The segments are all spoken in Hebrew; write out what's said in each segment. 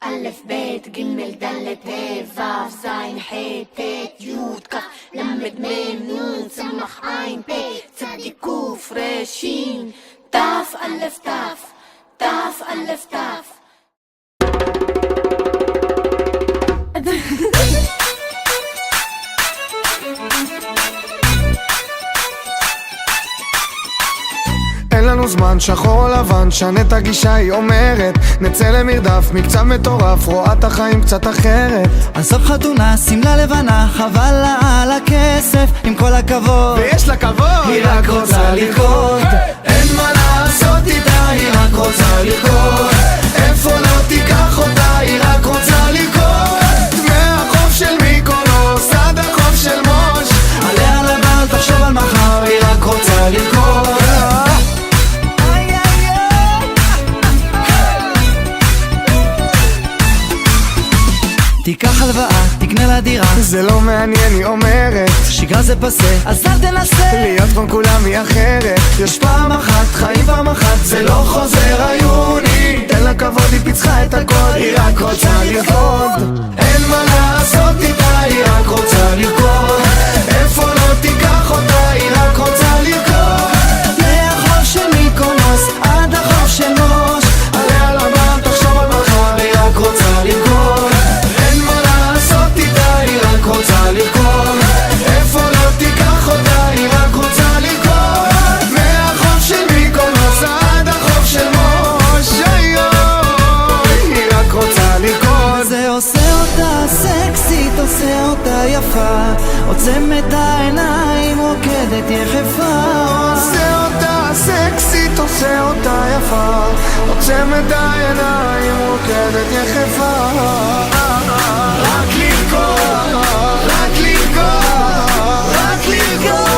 א' ב' ג' ד' ה' ו' ז' ח' ט' י' כ' למד מ' נ' צמח עין פ' צדיק קוף ר' ש' ת' א' ת' ת' א' ת' אין לנו זמן, שחור או לבן, שנה את הגישה, היא אומרת נצא למרדף, מקצב מטורף, רואה את החיים קצת אחרת. עזוב חתונה, שמלה לבנה, חבל לה על הכסף, עם כל הכבוד ויש לה כבוד, היא רק רוצה לרקוד. אין מה לעשות איתה, היא רק רוצה לרקוד. איפה לא תיקח אותה, היא רק רוצה לרקוד. דמי החוף של מיקונוס, עד החוף של מוש, עליה לבן, תחשוב על מחר, היא רק רוצה לרקוד. תיקח הלוואה, תקנה לה דירה, זה לא מעניין, היא אומרת שגרה זה פסה, אז אל תנסה להיות כמו כולם היא אחרת. יש פעם אחת, חיים פעם אחת, זה לא חוזר היוני. תן לה כבוד, היא פיצחה את הכל, היא רק רוצה לרקוד. אין מה לעשות איתה, היא רק רוצה לרקוד. איפה לא תיקח אותה, היא רק רוצה לרקוד. מהחוף של מיקונוס עד החוף של מוש, עליה לבן, תחשוב על מחר, היא רק רוצה לרקוד. אין מה לעשות איתה, היא רק רוצה לרקוד. איפה לא תיקח אותה, היא רק רוצה לרקוד. מהחוף של מיקונוס עד החוף של מוש, היא רק רוצה לרקוד. זה עושה אותה סקסית, עושה אותה יפה, עוצם את העיניים, רוקדת יחפה. עושה אותה סקסית, עושה אותה יפה, עוצם את העיניים, רוקדת יחפה. רק לרקוד, רק לרקוד, רק לרקוד.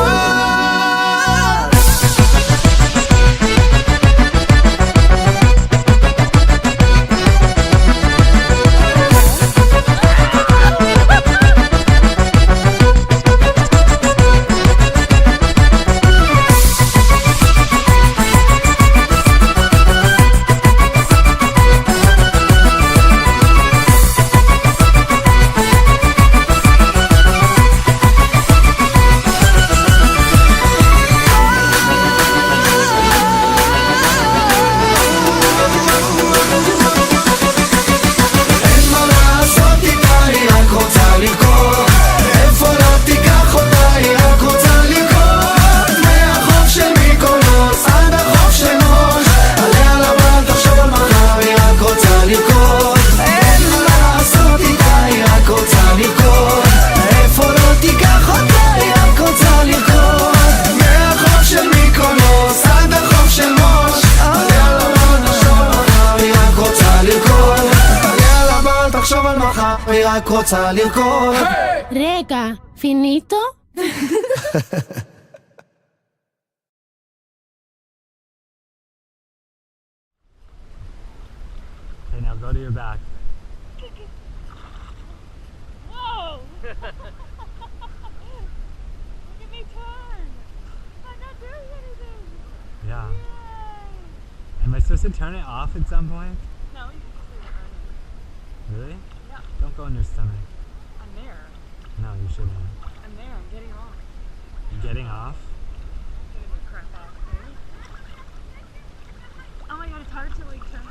תחשוב על מחר, היא רק רוצה לרקוד. רגע, פיניטו? Okay, now go to your back. Whoa! Look at me turn! I'm not doing anything! Yeah. Yay! Am I supposed to turn it off at some point? No, you can just leave it running. Really? Yeah, Don't go on your stomach. I'm there. No, you shouldn't. I'm there. I'm getting off. You getting off? Getting the crap off, baby. Oh my god, it's hard to like turn